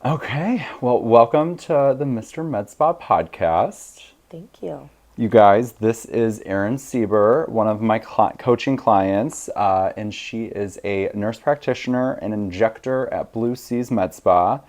Okay, well, welcome to the Mr. Med Spa podcast. Thank you. You guys, this is Erin Sieber, one of my coaching clients, and she is a nurse practitioner and injector at Blue Seas Med Spa,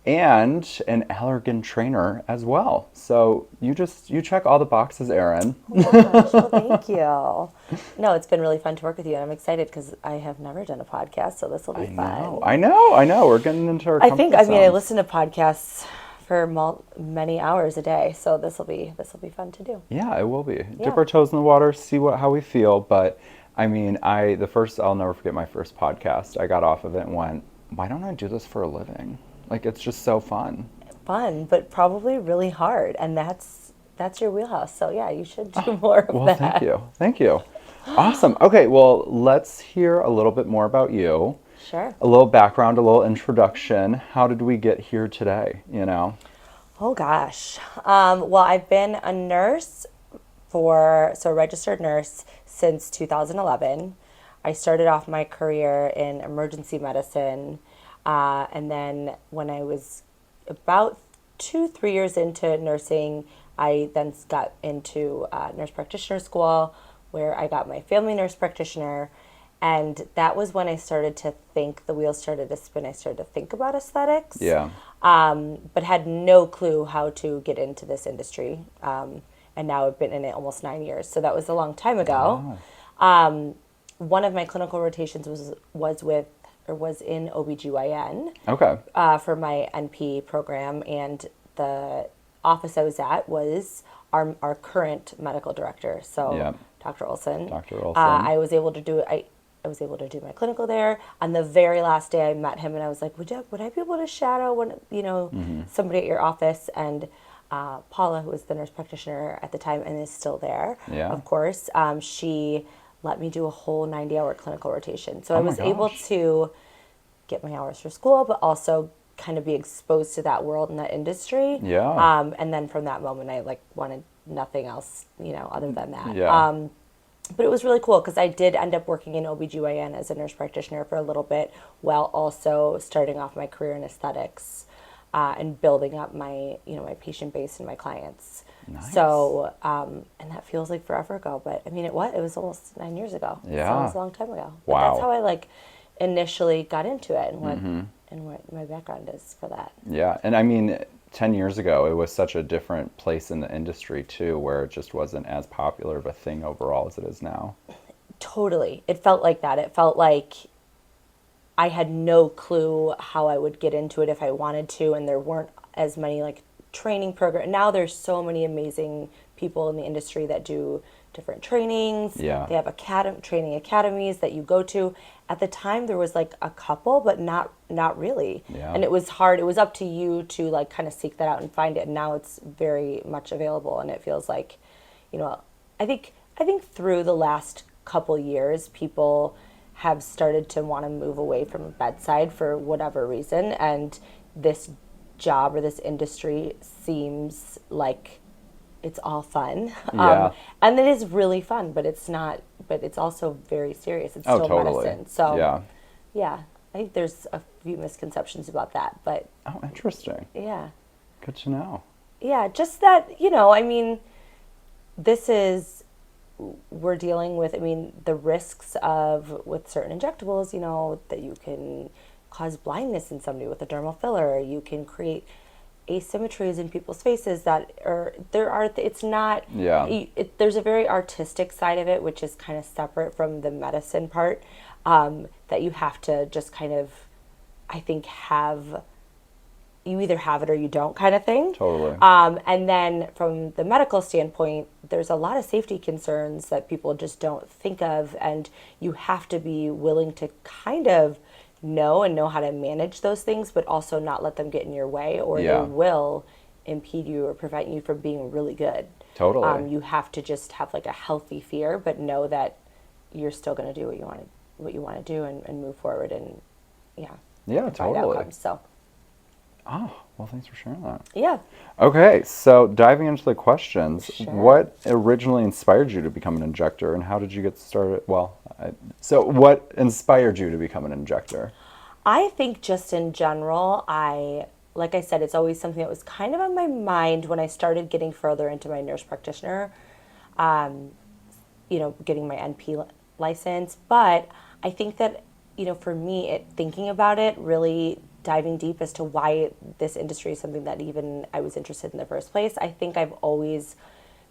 and an Allergan trainer as well. So you check all the boxes, Erin. Oh my gosh. Well, thank you. No, it's been really fun to work with you, and I'm excited because I have never done a podcast, so this will be fun. I know. We're getting into our I comfort I zones. listen to podcasts for many hours a day, so this will be fun to do. Yeah, it will be. Dip Yeah. our toes in the water, see how we feel. But I mean, I'll never forget my first podcast. I got off of it and went, why don't I do this for a living? Like, it's just so fun. Fun, but probably really hard, and that's your wheelhouse. So yeah, you should do more of Well, that. thank you. Thank you. Awesome. Okay, well, let's hear a little bit more about you. Sure. A little background, a little introduction. How did we get here today, you know? Oh gosh. Well, I've been a nurse a registered nurse since 2011. I started off my career in emergency medicine, and then when I was about 3 years into nursing, I then got into nurse practitioner school, where I got my family nurse practitioner. And that was when I started to think, the wheels started to spin. I started to think about aesthetics. Yeah. But had no clue how to get into this industry. And now I've been in it almost 9 years. So that was a long time ago. One of my clinical rotations was in OBGYN Okay. for my NP program. And the office I was at was our current medical director. So Yeah. Dr. Olson. Dr. Olson. I was able to do I was able to do my clinical there. On the very last day, I met him, and I was like, "Would I be able to shadow somebody at your office?" And Paula, who was the nurse practitioner at the time and is still there, Yeah. of course, she let me do a whole 90-hour clinical rotation. So I Oh my was able gosh. to get my hours for school, but also kind of be exposed to that world and that industry. Yeah. And then from that moment, I wanted nothing else, other than that. Yeah. But it was really cool because I did end up working in OBGYN as a nurse practitioner for a little bit, while also starting off my career in aesthetics, and building up my patient base and my clients. Nice. So, and that feels like forever ago, but I mean, it was almost 9 years ago. Yeah. So it was a long time ago. But Wow. that's how I initially got into it, and what my background is for that. Yeah, and I mean, 10 years ago, it was such a different place in the industry, too, where it just wasn't as popular of a thing overall as it is now. Totally. It felt like that. It felt like I had no clue how I would get into it if I wanted to, and there weren't as many training programs. Now there's so many amazing people in the industry that do different trainings. Yeah. They have training academies that you go to. At the time there was a couple, but not really. Yeah. And it was hard. It was up to you to kind of seek that out and find it. And now it's very much available, and it feels like, I think through the last couple years, people have started to want to move away from bedside for whatever reason, and this job or this industry seems like it's all fun. Yeah. And it is really fun, but it's not. But it's also very serious. It's still Totally. medicine. So Yeah. I think there's a few misconceptions about that, but Oh, interesting. yeah. Good to know. Yeah, just that, I mean, we're dealing with, the risks with certain injectables, that you can cause blindness in somebody with a dermal filler. You can create asymmetries in people's faces it's not, Yeah. there's a very artistic side of it, which is kind of separate from the medicine part, that you have to just kind of, I think, you either have it or you don't, kind of thing. Totally. And then from the medical standpoint, there's a lot of safety concerns that people just don't think of, and you have to be willing to kind of know how to manage those things, but also not let them get in your way, or Yeah. they will impede you or prevent you from being really good. Totally. You have to just have a healthy fear, but know that you're still going to do what you want to do and move forward, and Yeah, provide totally. outcomes. So Oh, well, thanks for sharing that. yeah. Okay, so diving into the questions, Sure. what originally inspired you to become an injector, and how did you get started? Well, so what inspired you to become an injector? I think just in general, I like I said, it's always something that was kind of on my mind when I started getting further into my nurse practitioner, getting my NP license. But I think that, for me, thinking about it, really diving deep as to why this industry is something that even I was interested in the first place. I think I've always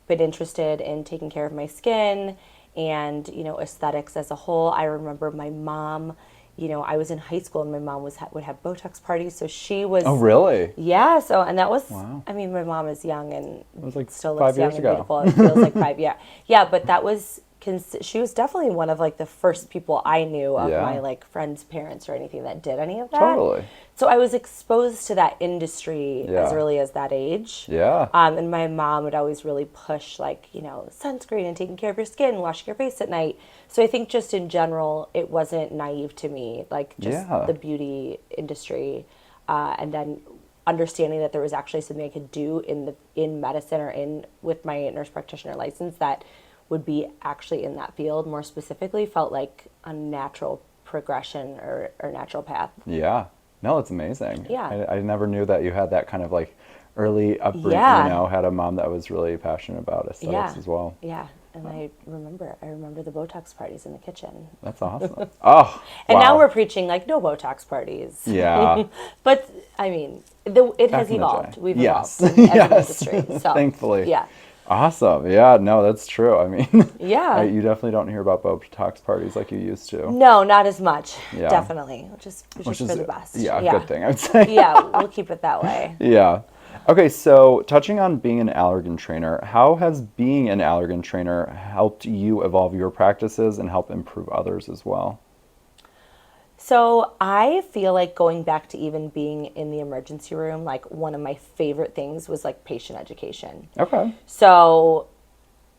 been interested in taking care of my skin and, aesthetics as a whole. I remember my mom, I was in high school and my mom would have Botox parties. So she was, Oh, really? yeah. So, and that was, Wow. I mean, my mom is young and It was like still looks 5 young years and ago. beautiful. It feels like five. Yeah. Yeah. But that was, she was definitely one of like the first people I knew of Yeah. my like friends' parents or anything that did any of that. Totally. So I was exposed to that industry as Yeah. early as that age. Yeah. And my mom would always really push like, sunscreen and taking care of your skin, washing your face at night. So I think just in general, it wasn't naive to me, like just Yeah. the beauty industry. And then understanding that there was actually something I could do in medicine or with my nurse practitioner license that would be actually in that field more specifically felt like a natural progression or natural path. Yeah. No, it's amazing. Yeah. I never knew that you had that kind of like early upbringing, Yeah. had a mom that was really passionate about aesthetics Yeah. as well. Yeah. And I remember the Botox parties in the kitchen. That's awesome. Oh, And now wow. we're preaching like no Botox parties. Yeah. But I mean, it Back has in the evolved. day. We've Yes. evolved as an Yes. industry. So, Thankfully. yeah. Awesome. Yeah, no, that's true. I mean, Yeah. you definitely don't hear about Botox parties like you used to. No, not as much. Yeah. Definitely. Which is for the best. Yeah, a good thing, I would say. Yeah, we'll keep it that way. Yeah. Okay, so touching on being an Allergan trainer, how has being an Allergan trainer helped you evolve your practices and help improve others as well? So I feel like going back to even being in the emergency room, like one of my favorite things was like patient education. Okay. So,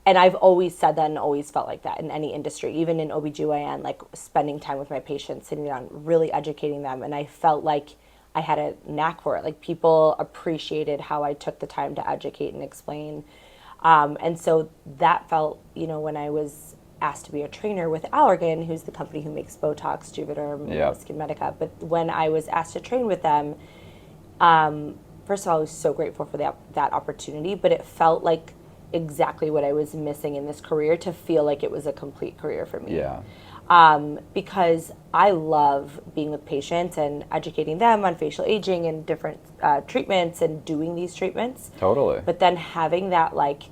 and I've always said that and always felt like that in any industry, even in OBGYN, like spending time with my patients, sitting down, really educating them. And I felt like I had a knack for it. Like people appreciated how I took the time to educate and explain. And so that felt, when I was asked to be a trainer with Allergan, who's the company who makes Botox, Juvederm, Yeah. Skin Medica. But when I was asked to train with them, first of all, I was so grateful for that opportunity, but it felt like exactly what I was missing in this career to feel like it was a complete career for me. Yeah. Because I love being with patients and educating them on facial aging and different treatments and doing these treatments. Totally. But then having that like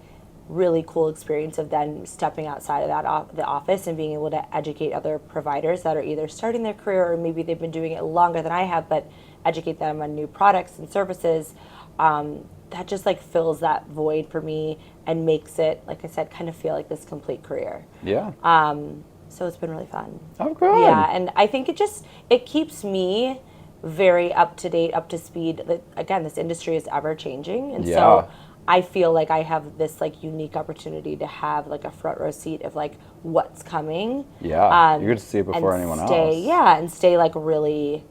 really cool experience of then stepping outside of the office and being able to educate other providers that are either starting their career or maybe they've been doing it longer than I have, but educate them on new products and services. That just like fills that void for me and makes it, like I said, kind of feel like this complete career. Yeah. So it's been really fun. Oh, good. Yeah, and I think it keeps me very up to date, up to speed. Again, this industry is ever changing, and Yeah. so I feel like I have this like unique opportunity to have like a front row seat of like what's coming. Yeah. You get to see it before and anyone stay, else. Yeah, and stay like really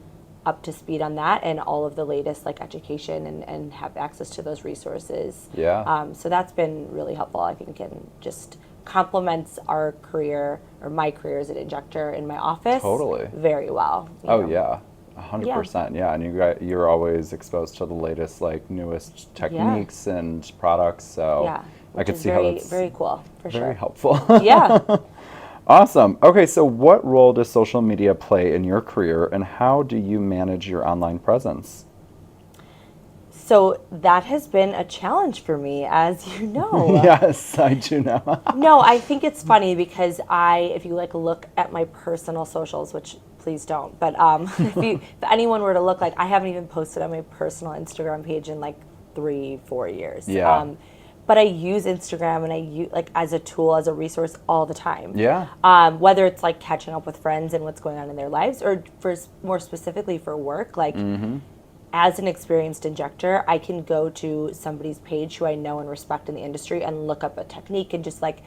up to speed on that and all of the latest like education and have access to those resources. Yeah. So that's been really helpful, I think, and just complements our career or my career as an injector in my office Totally. very well. Oh, yeah. 100%. Yeah. And you're always exposed to the latest, like, newest techniques and products. So Yeah, I could is see how that's very cool, for very sure. helpful. Yeah. Awesome. Okay, so what role does social media play in your career, and how do you manage your online presence? So that has been a challenge for me, as you know. Yes, I do know. No, I think it's funny because if you like look at my personal socials, which please don't, but if anyone were to look, like I haven't even posted on my personal Instagram page in like 3-4 years. Yeah. But I use Instagram and I use like as a tool, as a resource all the time. Yeah. Whether it's like catching up with friends and what's going on in their lives, or more specifically for work, like. As an experienced injector, I can go to somebody's page who I know and respect in the industry and look up a technique and just like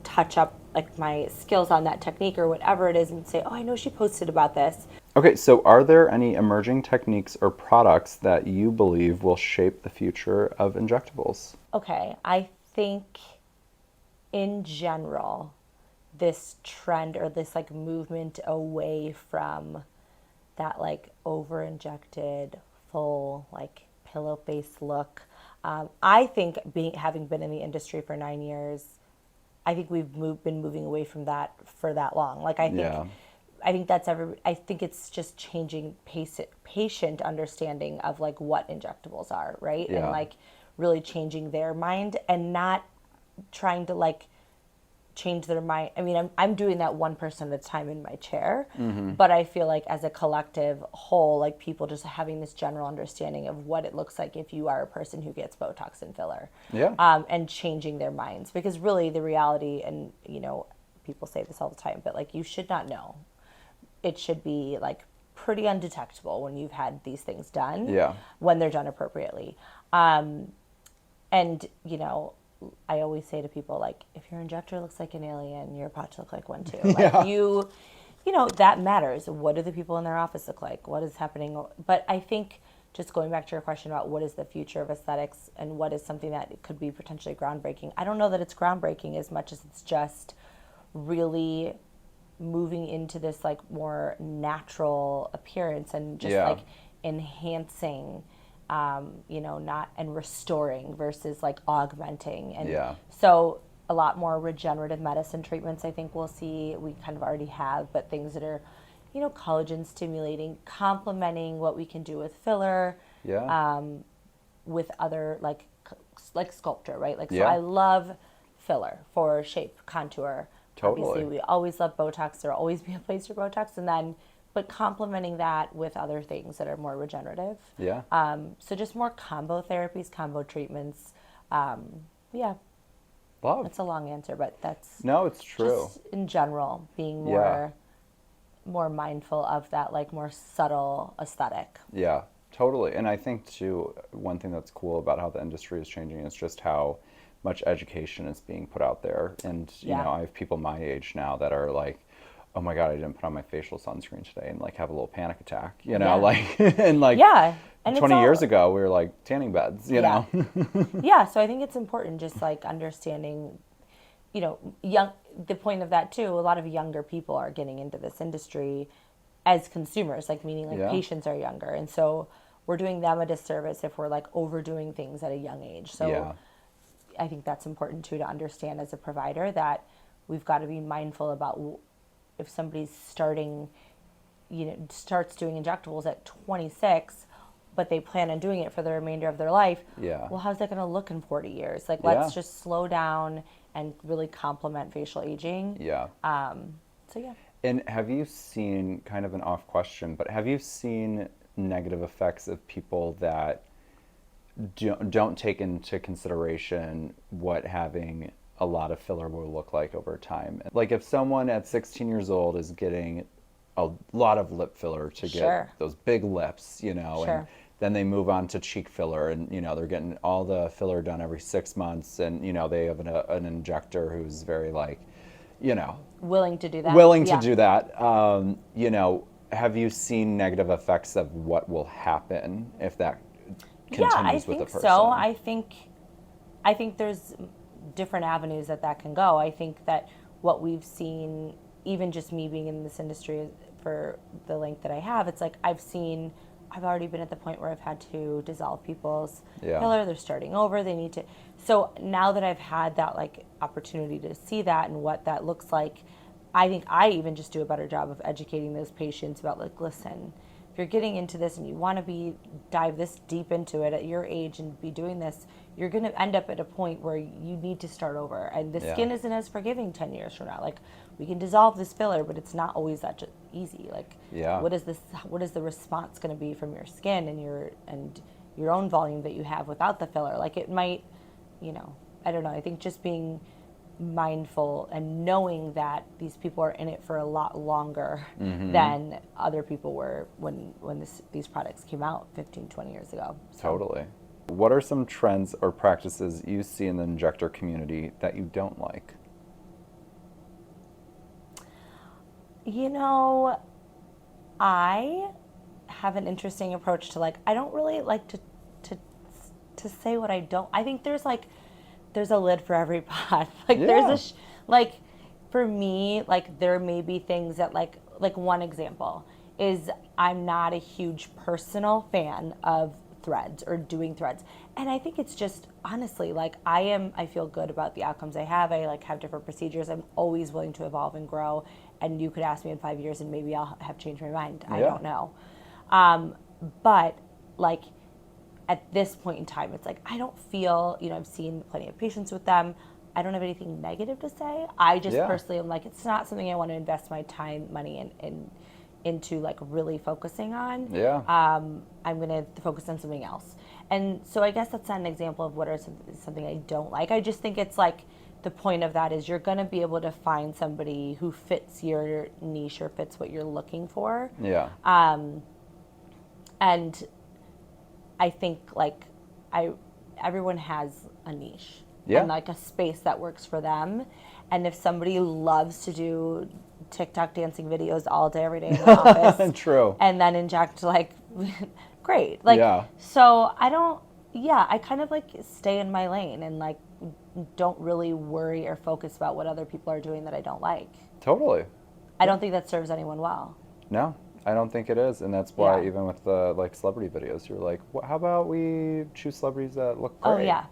touch up like my skills on that technique or whatever it is and say, oh, I know she posted about this. Okay, so are there any emerging techniques or products that you believe will shape the future of injectables? Okay, I think in general, this trend or this like movement away from that like over injected full like pillow face look. I think having been in the industry for 9 years, I think been moving away from that for that long. Like Yeah. I think I think it's just changing patient understanding of like what injectables are, right? And Yeah. like really changing their mind and not trying to like change their mind. I mean, I'm doing that 1% at a time in my chair, but I feel like as a collective whole, like people just having this general understanding of what it looks like if you are a person who gets Botox and filler, Yeah. and changing their minds. Because really, the reality, and people say this all the time, but like you should not know. It should be like pretty undetectable when you've had these things done, Yeah. when they're done appropriately. And I always say to people, like, if your injector looks like an alien, you're about to look like one too. Like Yeah. that matters. What do the people in their office look like? What is happening? But I think just going back to your question about what is the future of aesthetics and what is something that could be potentially groundbreaking, I don't know that it's groundbreaking as much as it's just really moving into this like more natural appearance and just Yeah. like enhancing, not and restoring versus like augmenting. And Yeah. so a lot more regenerative medicine treatments I think we'll see. We kind of already have, but things that are, collagen stimulating, complementing what we can do with filler, Yeah. with other like sculpture, right? Like, so Yeah. I love filler for shape, contour. Totally. Obviously, we always love Botox. There'll always be a place for Botox, but complementing that with other things that are more regenerative. Yeah. So just more combo therapies, combo treatments. Yeah, Love. it's a long answer, but that's No, it's true. just in general being Yeah. more mindful of that, like more subtle aesthetic. Yeah, totally. And I think too, one thing that's cool about how the industry is changing is just how much education is being put out there. And, Yeah. I have people my age now that are like, oh my God, I didn't put on my facial sunscreen today, and like have a little panic attack, Yeah. like, and like Yeah, and it's 20 all years ago, we were like tanning beds, yeah. Yeah, so I think it's important just like understanding, the point of that too, a lot of younger people are getting into this industry as consumers, like meaning like Yeah. patients are younger. And so we're doing them a disservice if we're like overdoing things at a young age. So Yeah. I think that's important too to understand as a provider that we've got to be mindful about if somebody's starts doing injectables at 26, but they plan on doing it for the remainder of their life. Yeah. Well, how's that going to look in 40 years? Like, Yeah. let's just slow down and really complement facial aging. Yeah. So yeah. And have you seen, kind of an off question, but have you seen negative effects of people that don't take into consideration what having a lot of filler will look like over time? Like if someone at 16 years old is getting a lot of lip filler to Sure. get those big lips, and Sure. then they move on to cheek filler, and they're getting all the filler done every 6 months, and they have an injector who's very like, Willing to do that. willing to Yeah. do that. Have you seen negative effects of what will happen if that continues Yeah, I with the think person? so. I think there's different avenues that can go. I think that what we've seen, even just me being in this industry for the length that I have, it's like I've already been at the point where I've had to dissolve people's Yeah. filler. They're starting over. They need to. So now that I've had that like opportunity to see that and what that looks like, I think I even just do a better job of educating those patients about like, listen, if you're getting into this and you want to dive this deep into it at your age and be doing this, you're going to end up at a point where you need to start over. And the Yeah. skin isn't as forgiving 10 years from now. Like, we can dissolve this filler, but it's not always that easy. Like, Yeah. what is the response going to be from your skin and your own volume that you have without the filler? Like, it might, I don't know. I think just being mindful and knowing that these people are in it for a lot longer than other people were when these products came out 15, 20 years ago. So, Totally. What are some trends or practices you see in the injector community that you don't like? I have an interesting approach to like, I don't really like to say what I don't. I think there's a lid for every pot. Like Yeah. like for me, like there may be things that like one example, is I'm not a huge personal fan of threads or doing threads. And I think it's just honestly like I feel good about the outcomes I have. I like have different procedures. I'm always willing to evolve and grow. And you could ask me in 5 years and maybe I'll have changed my mind. I don't know. But like at this point in time, it's like I don't feel, I've seen plenty of patients with them. I don't have anything negative to say. I just personally am like, it's not something I want to invest my time, money into like really focusing on. I'm going to focus on something else. And so I guess that's not an example of what are something I don't like. I just think it's like the point of that is you're going to be able to find somebody who fits your niche or fits what you're looking for. And I think like everyone has a niche and like a space that works for them. And if somebody loves to do TikTok dancing videos all day, every day in the office, True, and then inject, like, great. Like, so I kind of like stay in my lane and like don't really worry or focus about what other people are doing that I don't like. Totally. I don't think that serves anyone well. No, I don't think it is, and that's why even with the like celebrity videos, you're like, how about we choose celebrities that look great? Oh yeah.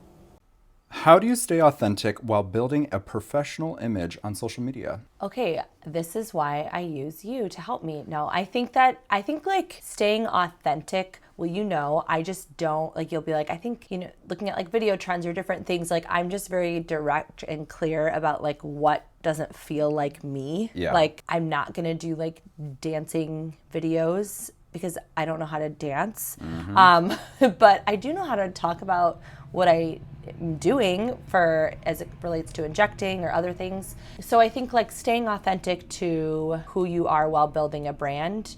How do you stay authentic while building a professional image on social media? Okay, this is why I use you to help me. No, I think like staying authentic, well, I just don't, like, you'll be like, I think, looking at like video trends or different things, like I'm just very direct and clear about like what doesn't feel like me. Like I'm not gonna do like dancing videos because I don't know how to dance. But I do know how to talk about what I am doing as it relates to injecting or other things. So I think like staying authentic to who you are while building a brand,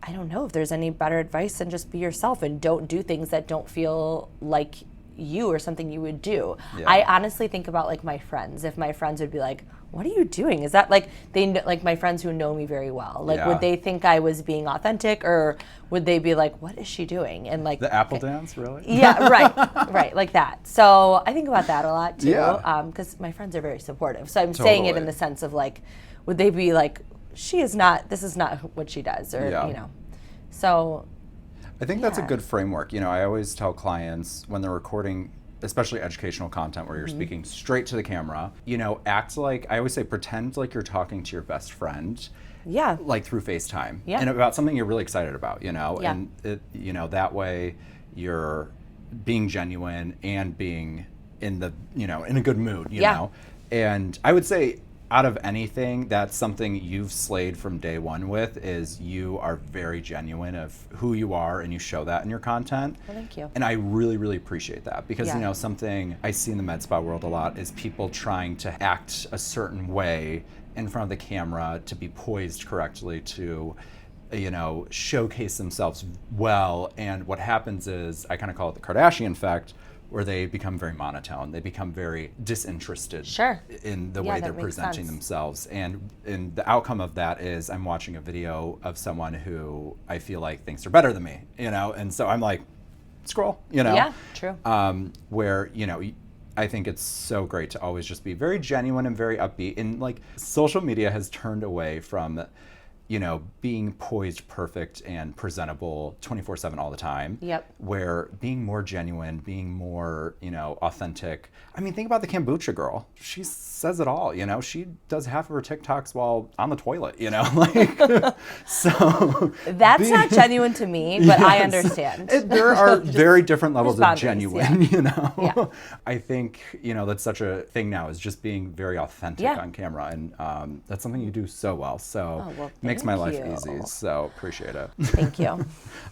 I don't know if there's any better advice than just be yourself and don't do things that don't feel like you or something you would do. I honestly think about like my friends. If my friends would be like, what are you doing? Is that like, like my friends who know me very well, like would they think I was being authentic, or would they be like, what is she doing? And like the apple dance, really? Right, like that. So I think about that a lot too, because my friends are very supportive. So I'm saying it in the sense of like, would they be like, this is not what she does, or so. I think that's a good framework. I always tell clients when they're recording, especially educational content where you're speaking straight to the camera, act like, I always say, pretend like you're talking to your best friend. Like through FaceTime. And about something you're really excited about, and that way you're being genuine and being in the, in a good mood, you know? And I would say, out of anything, that's something you've slayed from day one with, is you are very genuine of who you are and you show that in your content. Well, thank you. And I really, really appreciate that because, something I see in the med spa world a lot is people trying to act a certain way in front of the camera to be poised correctly, to showcase themselves well. And what happens is, I kind of call it the Kardashian effect, where they become very monotone. They become very disinterested in the way they're presenting themselves. And the outcome of that is I'm watching a video of someone who I feel like thinks they're better than me, and so I'm like, scroll, Yeah, true. Where, I think it's so great to always just be very genuine and very upbeat. And like social media has turned away from being poised, perfect, and presentable 24/7 all the time. Where being more genuine, being more, authentic. I mean, think about the kombucha girl. She says it all, She does half of her TikToks while on the toilet, like, so. That's not genuine to me, but I understand. There are very different levels of genuine, I think, that's such a thing now, is just being very authentic on camera. And that's something you do so well. So makes my life easy. So appreciate it. Thank you.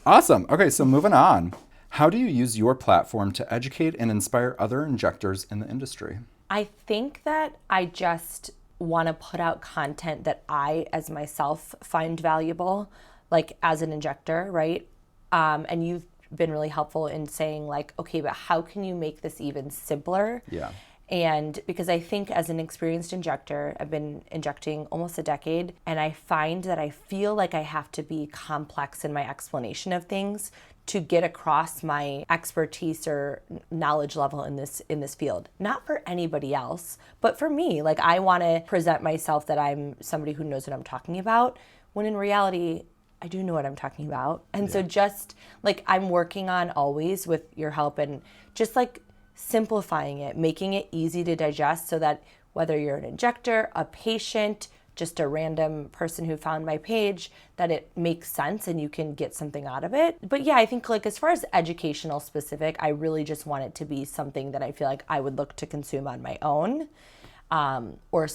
Awesome. Okay, so moving on. How do you use your platform to educate and inspire other injectors in the industry? I think that I just want to put out content that I, as myself, find valuable, like as an injector, right? And you've been really helpful in saying like, okay, but how can you make this even simpler? And because I think as an experienced injector, I've been injecting almost a decade, and I find that I feel like I have to be complex in my explanation of things to get across my expertise or knowledge level in this field. Not for anybody else, but for me. Like, I want to present myself that I'm somebody who knows what I'm talking about, when in reality, I do know what I'm talking about. And so just like I'm working on always with your help and just like simplifying it, making it easy to digest so that whether you're an injector, a patient, just a random person who found my page, that it makes sense and you can get something out of it. But yeah, I think like as far as educational specific, I really just want it to be something that I feel like I would look to consume on my own, or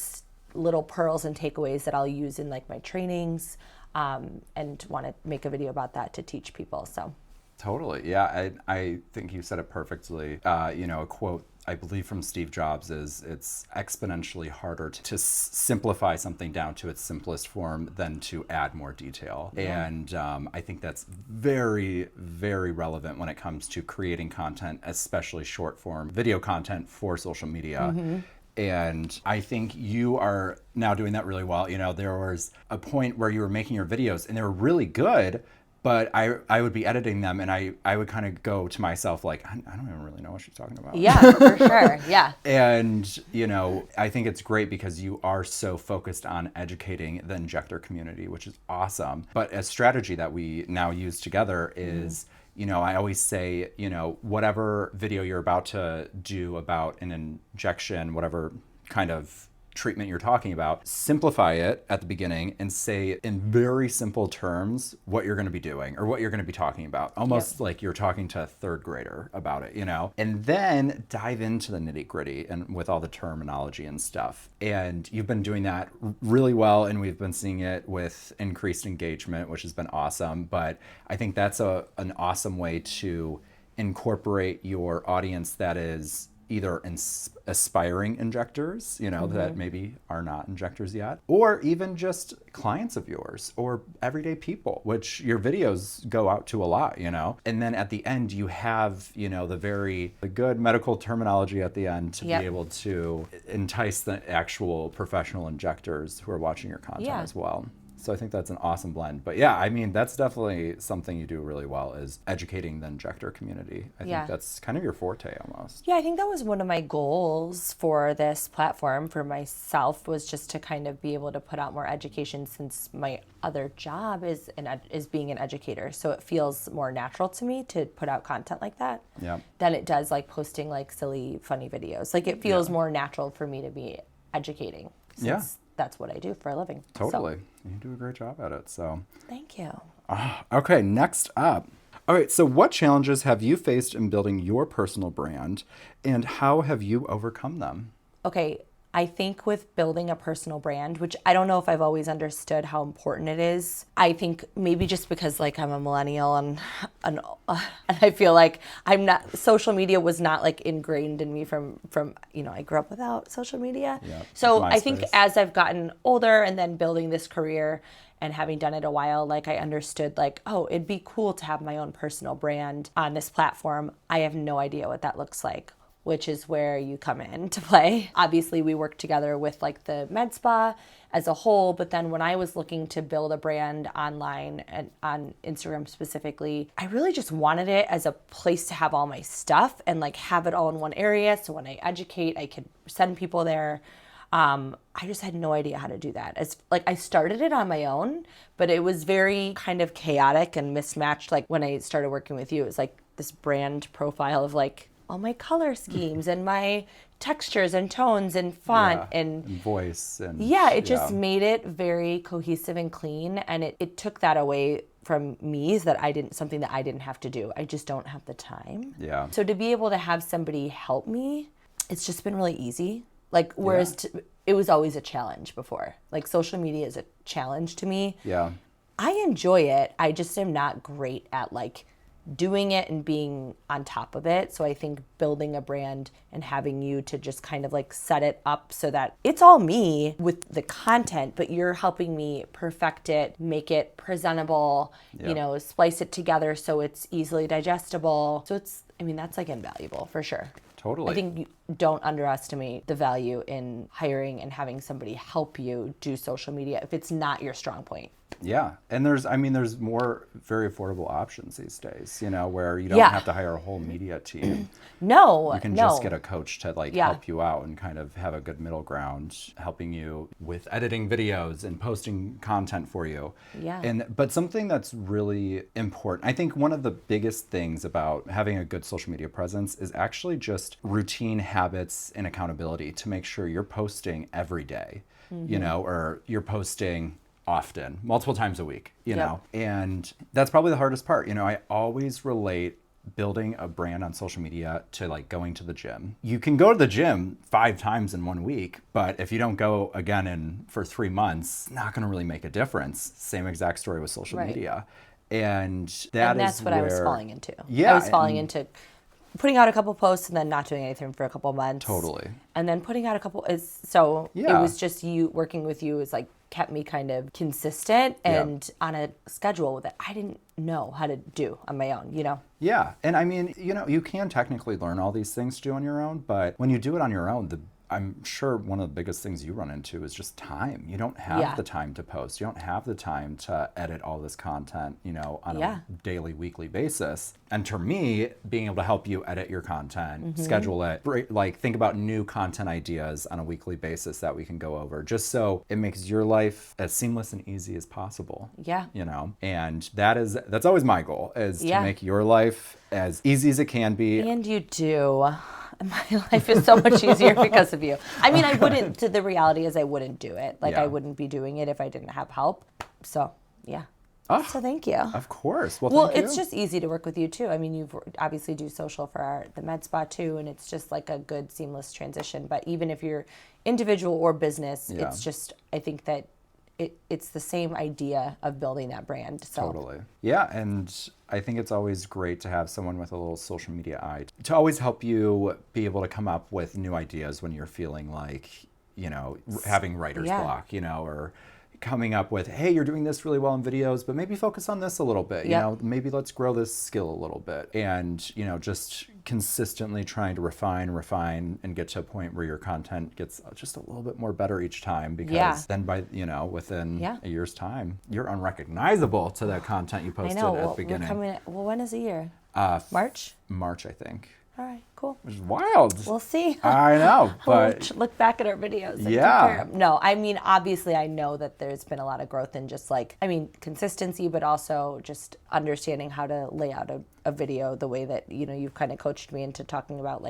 little pearls and takeaways that I'll use in like my trainings, and want to make a video about that to teach people. So. Totally. Yeah, I think you said it perfectly. A quote I believe from Steve Jobs is, it's exponentially harder to simplify something down to its simplest form than to add more detail. Yeah. And I think that's very, very relevant when it comes to creating content, especially short form video content for social media. Mm-hmm. And I think you are now doing that really well. There was a point where you were making your videos and they were really good, but I would be editing them and I would kind of go to myself like, I don't even really know what she's talking about. Yeah, for sure. Yeah. And, I think it's great because you are so focused on educating the injector community, which is awesome. But a strategy that we now use together is, I always say, whatever video you're about to do about an injection, whatever kind of treatment you're talking about, simplify it at the beginning and say in very simple terms what you're going to be doing or what you're going to be talking about. Almost like you're talking to a third grader about it, and then dive into the nitty gritty and with all the terminology and stuff. And you've been doing that really well, and we've been seeing it with increased engagement, which has been awesome. But I think that's an awesome way to incorporate your audience that is either aspiring injectors, that maybe are not injectors yet, or even just clients of yours or everyday people, which your videos go out to a lot, And then at the end, you have, the good medical terminology at the end to be able to entice the actual professional injectors who are watching your content as well. So I think that's an awesome blend. But yeah, I mean, that's definitely something you do really well, is educating the injector community. I think that's kind of your forte almost. Yeah, I think that was one of my goals for this platform for myself, was just to kind of be able to put out more education, since my other job is being an educator. So it feels more natural to me to put out content like that than it does like posting like silly, funny videos. Like it feels more natural for me to be educating. Since that's what I do for a living. Totally. So. You do a great job at it. So thank you. Okay, next up. All right, so what challenges have you faced in building your personal brand, and how have you overcome them? Okay, I think with building a personal brand, which I don't know if I've always understood how important it is. I think maybe just because like I'm a millennial and I feel like social media was not like ingrained in me from I grew up without social media. Yeah, so I think as I've gotten older and then building this career and having done it a while, like I understood like, oh, it'd be cool to have my own personal brand on this platform. I have no idea what that looks like, which is where you come in to play. Obviously, we work together with like the med spa as a whole, but then when I was looking to build a brand online and on Instagram specifically, I really just wanted it as a place to have all my stuff and like have it all in one area. So when I educate, I could send people there. I just had no idea how to do that. As like I started it on my own, but it was very kind of chaotic and mismatched. Like when I started working with you, it was like this brand profile of like all my color schemes and my textures and tones and font and voice. And it just made it very cohesive and clean. And it took that away from me, is that something that I didn't have to do. I just don't have the time. Yeah. So to be able to have somebody help me, it's just been really easy. Like, whereas it was always a challenge before. Like social media is a challenge to me. Yeah. I enjoy it. I just am not great at like doing it and being on top of it. So I think building a brand and having you to just kind of like set it up so that it's all me with the content, but you're helping me perfect it, make it presentable, splice it together so it's easily digestible. So that's like invaluable for sure. Totally. I think you don't underestimate the value in hiring and having somebody help you do social media if it's not your strong point. Yeah. And there's more very affordable options these days, where you don't Yeah. have to hire a whole media team. No, You can no. just get a coach to Yeah. help you out and kind of have a good middle ground, helping you with editing videos and posting content for you. Yeah. But something that's really important, I think one of the biggest things about having a good social media presence is actually just routine habits and accountability to make sure you're posting every day, or you're posting often, multiple times a week, you know. And that's probably the hardest part. I always relate building a brand on social media to going to the gym. You can go to the gym 5 times in 1 week, but if you don't go again for 3 months, it's not going to really make a difference. Same exact story with social media. And that's is what I was where- falling into. Yeah, I was falling into putting out a couple posts and then not doing anything for a couple months. Totally. And then putting out a couple it Yeah. was just you working with you is kept me kind of consistent and on a schedule that I didn't know how to do on my own, Yeah. And you can technically learn all these things to do on your own, but when you do it on your own, I'm sure one of the biggest things you run into is just time. You don't have the time to post. You don't have the time to edit all this content, on a daily, weekly basis. And to me, being able to help you edit your content, schedule it, think about new content ideas on a weekly basis that we can go over, just so it makes your life as seamless and easy as possible. Yeah. And that's always my goal, is to make your life as easy as it can be. And you do. My life is so much easier because of you. The reality is I wouldn't do it. I wouldn't be doing it if I didn't have help. So, yeah. So thank you. Of course. Well, Well, thank you. it's just easy to work with you too. You obviously do social for the med spa too, and it's just a good seamless transition. But even if you're individual or business, it's just, I think that it's the same idea of building that brand. So. Totally. Yeah, and I think it's always great to have someone with a little social media eye to always help you be able to come up with new ideas when you're feeling having writer's block, or coming up with, hey, you're doing this really well in videos, but maybe focus on this a little bit, maybe let's grow this skill a little bit. And, just consistently trying to refine and get to a point where your content gets just a little bit more better each time, because then by, within a year's time, you're unrecognizable to the content you posted at the beginning. When is the year? March, I think. All right, cool. Which is wild. We'll see. I know, but We'll look back at our videos and compare 'em. No, obviously I know that there's been a lot of growth in just consistency, but also just understanding how to lay out a video the way that, you've kind of coached me into talking about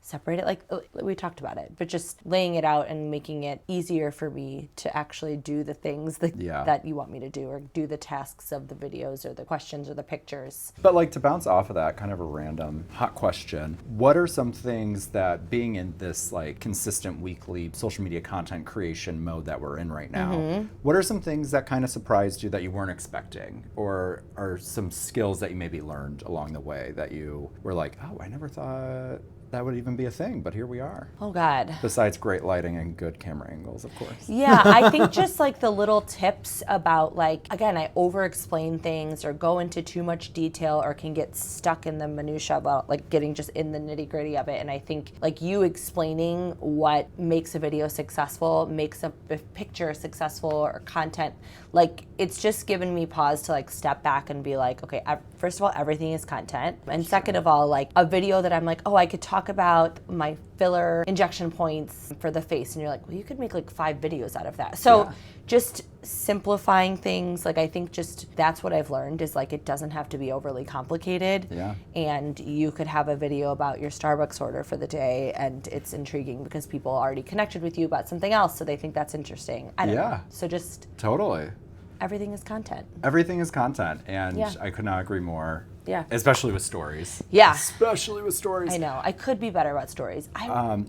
separate it, we talked about it, but just laying it out and making it easier for me to actually do the things that you want me to do, or do the tasks of the videos or the questions or the pictures. But to bounce off of that, kind of a random hot question, what are some things that, being in this consistent weekly social media content creation mode that we're in right now, what are some things that kind of surprised you that you weren't expecting, or are some skills that you maybe learned along the way that you were oh, I never thought that would even be a thing, but here we are. Oh, God. Besides great lighting and good camera angles, of course. Yeah, I think just the little tips about again, I over-explain things or go into too much detail or can get stuck in the minutia about getting just in the nitty-gritty of it. And I think you explaining what makes a video successful, makes a picture successful, or content, it's just given me pause to step back and be okay, first of all, everything is content. And second of all, a video that I'm oh, I could talk about my filler injection points for the face, and you're well, you could make 5 videos out of that. So just simplifying things, I think just that's what I've learned is it doesn't have to be overly complicated. Yeah. And you could have a video about your Starbucks order for the day, and it's intriguing because people already connected with you about something else, so they think that's interesting. I don't know. So just totally. Everything is content. Everything is content, and I could not agree more. Yeah. Especially with stories. Yeah. Especially with stories. I know. I could be better about stories.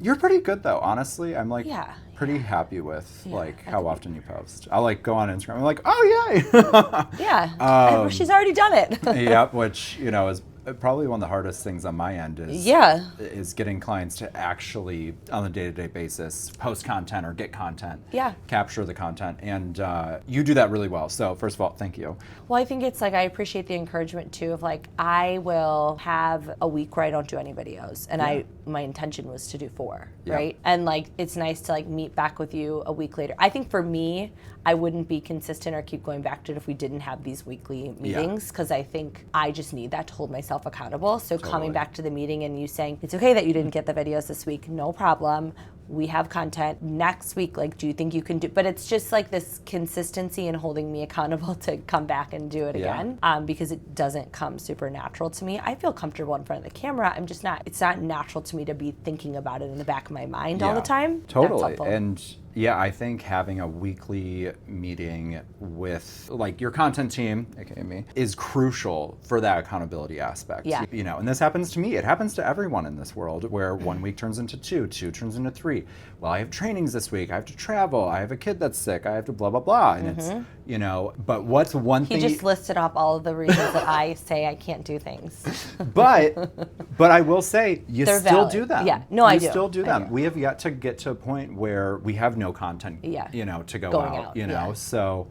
You're pretty good though, honestly. I'm pretty Yeah. happy with how often you post. I'll go on Instagram. I'm oh yay. Yeah. She's already done it. Yep, which is probably one of the hardest things on my end is getting clients to actually, on a day-to-day basis, post content or get content, capture the content. And you do that really well. So first of all, thank you. Well, I think it's like, I appreciate the encouragement too of like, I will have a week where I don't do any videos, and my intention was to do 4, right? And like, it's nice to like meet back with you a week later. I think for me, I wouldn't be consistent or keep going back to it if we didn't have these weekly meetings, because I think I just need that to hold myself accountable. So coming back to the meeting and you saying, it's okay that you didn't get the videos this week, no problem. We have content next week. Like, do you think you can do? But it's just like this consistency and holding me accountable to come back and do it again, because it doesn't come super natural to me. I feel comfortable in front of the camera. I'm just not. It's not natural to me to be thinking about it in the back of my mind all the time. Totally. And yeah, I think having a weekly meeting with like your content team, aka me, is crucial for that accountability aspect. Yeah. You know, and this happens to me. It happens to everyone in this world, where 1 week turns into 2, 2 turns into 3. Well, I have trainings this week. I have to travel. I have a kid that's sick. I have to blah blah blah. And it's, you know, but what's one thing? He just listed off all of the reasons that I say I can't do things. But I will say, you They're still valid. do them. Yeah. No, I do. You still do them. I do. We have yet to get to a point where we have no content, you know, to go out, you know. So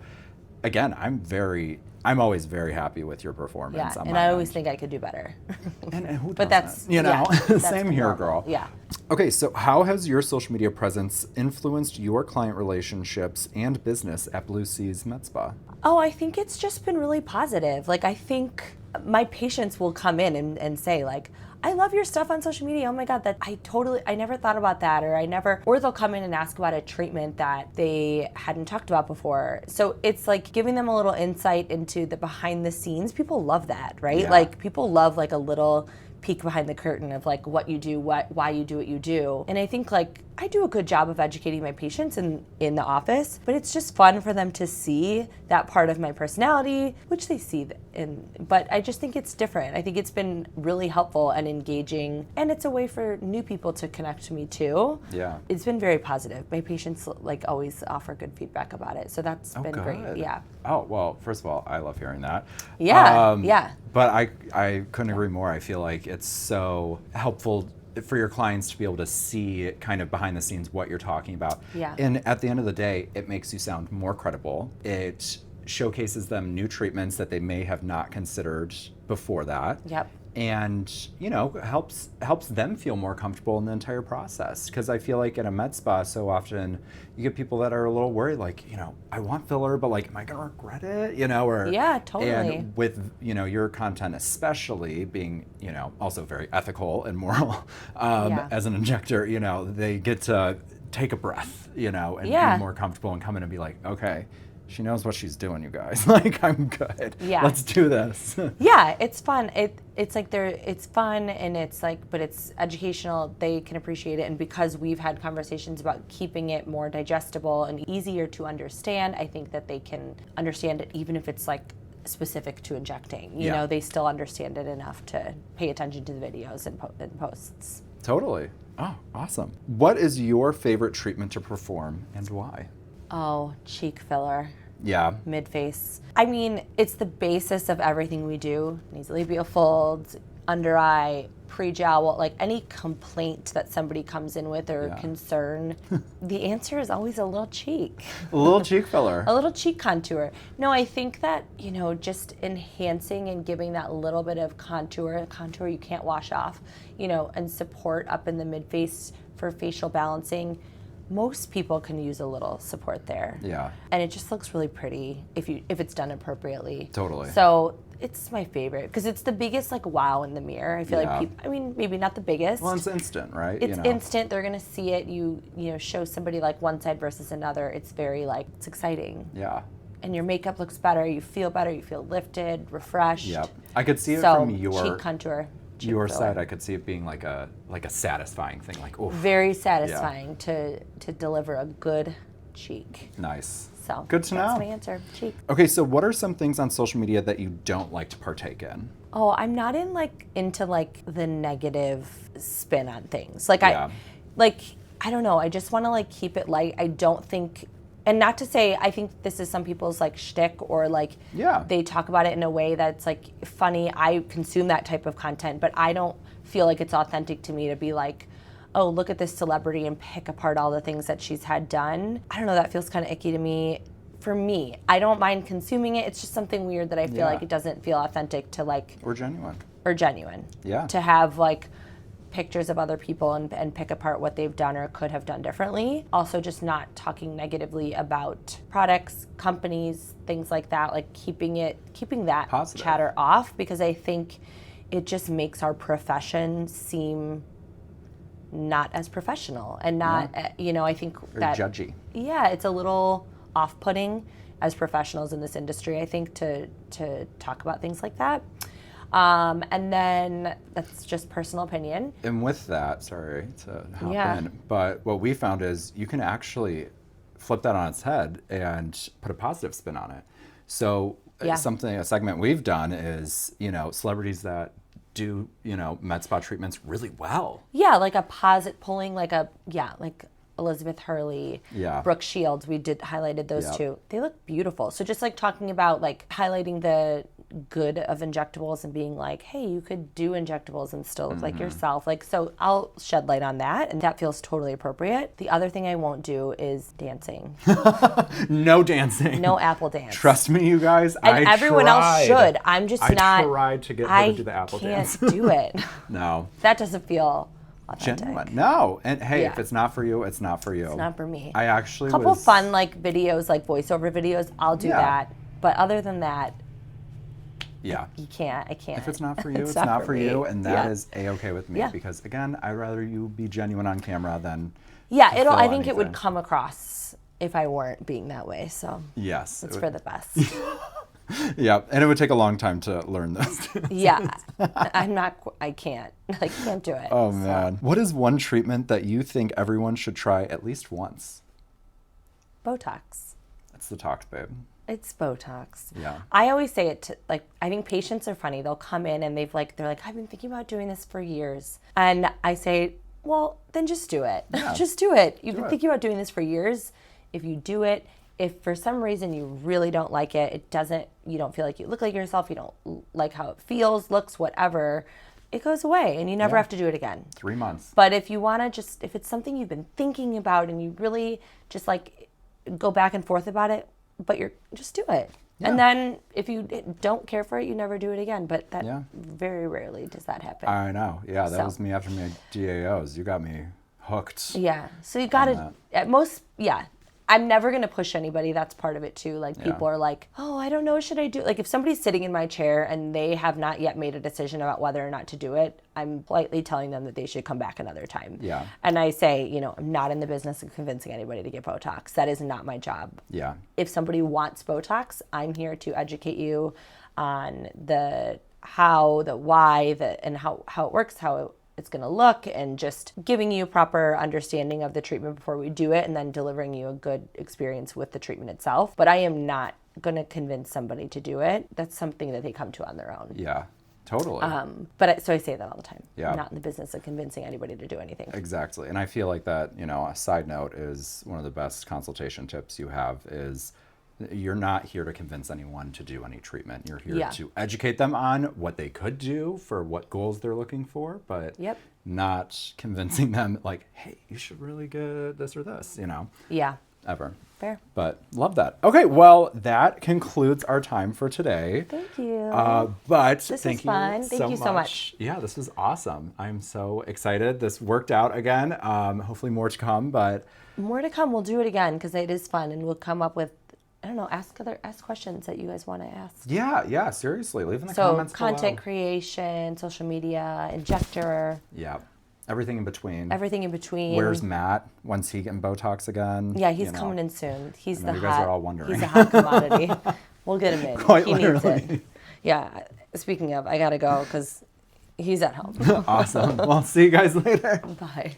again, I'm always very happy with your performance. Yeah, and I always think I could do better. And who doesn't? But that's, you know, that's same here, normal. girl. Yeah. Okay, so how has your social media presence influenced your client relationships and business at Blue Seas Med Spa? Oh, I think it's just been really positive. Like, I think my patients will come in and say like, I love your stuff on social media. Oh my God, I never thought about that, or they'll come in and ask about a treatment that they hadn't talked about before. So it's like giving them a little insight into the behind the scenes. People love that, right? Yeah. Like, people love like a little peek behind the curtain of like what you do, why you do what you do. And I think like I do a good job of educating my patients in the office, but it's just fun for them to see that part of my personality, which they see but I just think it's different. I think it's been really helpful and engaging, and it's a way for new people to connect to me too. Yeah. It's been very positive. My patients like always offer good feedback about it. So that's been great. Yeah. Oh, well, first of all, I love hearing that. Yeah. But I couldn't agree more. I feel like it's so helpful for your clients to be able to see kind of behind the scenes what you're talking about. Yeah. And at the end of the day, it makes you sound more credible. It showcases them new treatments that they may have not considered before that. Yep. And, you know, helps them feel more comfortable in the entire process. Because I feel like in a med spa, so often you get people that are a little worried, like, you know, I want filler, but like, am I gonna regret it? You know, or yeah, totally. And with, you know, your content especially being, you know, also very ethical and moral, as an injector, you know, they get to take a breath, you know, and be more comfortable and come in and be like, okay, she knows what she's doing, you guys. Like, I'm good. Yeah. Let's do this. Yeah, it's fun. It's like it's fun, and it's like, but it's educational. They can appreciate it, and because we've had conversations about keeping it more digestible and easier to understand, I think that they can understand it even if it's like specific to injecting. You know, they still understand it enough to pay attention to the videos and posts. Totally. Oh, awesome. What is your favorite treatment to perform and why? Oh, cheek filler. Yeah. Mid-face. I mean, it's the basis of everything we do. Nasolabial folds, under eye, pre-jowl, like any complaint that somebody comes in with or concern, the answer is always a little cheek. A little cheek filler. A little cheek contour. No, I think that, you know, just enhancing and giving that little bit of contour you can't wash off, you know, and support up in the mid-face for facial balancing. Most people can use a little support there. Yeah. And it just looks really pretty if it's done appropriately. Totally. So it's my favorite because it's the biggest like wow in the mirror. I feel like people, I mean, maybe not the biggest. Well, it's instant, right? It's instant. They're going to see it. You know, show somebody like one side versus another. It's very like, it's exciting. Yeah. And your makeup looks better. You feel better. You feel lifted, refreshed. Yep. I could see it so, from your cheek contour. Your side, I could see it being like a satisfying thing, like oof. Very satisfying to deliver a good cheek. Nice. So good to know. That's my answer. Cheek. Okay, so what are some things on social media that you don't like to partake in? Oh, I'm not into the negative spin on things. I don't know. I just want to keep it light. I don't think And not to say, I think this is some people's like shtick or like Yeah. they talk about it in a way that's like funny. I consume that type of content, but I don't feel like it's authentic to me to be like, oh, look at this celebrity and pick apart all the things that she's had done. I don't know, that feels kind of icky to me. For me, I don't mind consuming it. It's just something weird that I feel like it doesn't feel authentic to like. Or genuine. Or genuine. Yeah. To have like pictures of other people and pick apart what they've done or could have done differently. Also just not talking negatively about products, companies, things like that, like keeping that positive chatter off, because I think it just makes our profession seem not as professional and not, I think Very that judgy. Yeah, it's a little off-putting as professionals in this industry, I think, to talk about things like that. And then that's just personal opinion. And with that, sorry to hop in, but what we found is you can actually flip that on its head and put a positive spin on it. So a segment we've done is, celebrities that do, med spa treatments really well. Yeah, like a pulling like Elizabeth Hurley, Brooke Shields, we highlighted those two. They look beautiful. So just like talking about like highlighting the good of injectables and being like, hey, you could do injectables and still look like yourself. Like, so I'll shed light on that, and that feels totally appropriate. The other thing I won't do is dancing. No dancing. No apple dance. Trust me, you guys. And everyone else should. I'm just not. I tried to get her to do the apple dance. I can't do it. No. That doesn't feel authentic. Genuine. No. And hey, if it's not for you, it's not for you. It's not for me. I actually a couple fun like videos, like voiceover videos, I'll do that. But other than that, you can't. I can't. If it's not for you, it's not for you, and that is A-okay with me. Because again, I'd rather you be genuine on camera than I think it would come across if I weren't being that way. So yes, it's for the best. Yeah, and it would take a long time to learn this. I can't do it. Oh man. What is one treatment that you think everyone should try at least once? Botox. That's the talk, babe. It's Botox. Yeah. I always say it to, like, I think patients are funny. They'll come in and they're like, I've been thinking about doing this for years. And I say, well, then just do it. Yeah. Just do it. You've been thinking about doing this for years. If you do it, if for some reason you really don't like it, you don't feel like you look like yourself, you don't like how it feels, looks, whatever, it goes away and you never have to do it again. 3 months. But if you want to if it's something you've been thinking about and you really just like go back and forth about it, but just do it. Yeah. And then if you don't care for it, you never do it again. But that very rarely does that happen. I know. Yeah, that was me after my DAOs. You got me hooked. Yeah. So you got to, at most, I'm never going to push anybody. That's part of it too. Like people are like, oh, I don't know. Should I do it? Like if somebody's sitting in my chair and they have not yet made a decision about whether or not to do it, I'm politely telling them that they should come back another time. Yeah. And I say, I'm not in the business of convincing anybody to get Botox. That is not my job. Yeah. If somebody wants Botox, I'm here to educate you on the how, the why, and how it works, how it's going to look, and just giving you proper understanding of the treatment before we do it, and then delivering you a good experience with the treatment itself. But I am not going to convince somebody to do it. That's something that they come to on their own. Yeah, totally. So I say that all the time. Yeah. I'm not in the business of convincing anybody to do anything. Exactly. And I feel like that, a side note is one of the best consultation tips you have is you're not here to convince anyone to do any treatment. You're here to educate them on what they could do for what goals they're looking for, but not convincing them like, hey, you should really get this or this, Yeah. Ever. Fair. But love that. Okay, well, that concludes our time for today. Thank you. But this thank was fun. Thank you so much. Yeah, this was awesome. I'm so excited. This worked out again. Hopefully more to come, but more to come. We'll do it again because it is fun, and we'll come up with, I don't know, ask questions that you guys want to ask. Yeah, seriously. Leave in the comments below. So content creation, social media, Injector. Yeah. Everything in between. Everything in between. Where's Matt? When's he getting Botox again? Yeah, he's coming in soon. You guys are all wondering. He's a hot commodity. We'll get him in. Quite he literally. needs it. Yeah. Speaking of, I gotta go because he's at home. Awesome. Well, see you guys later. Bye.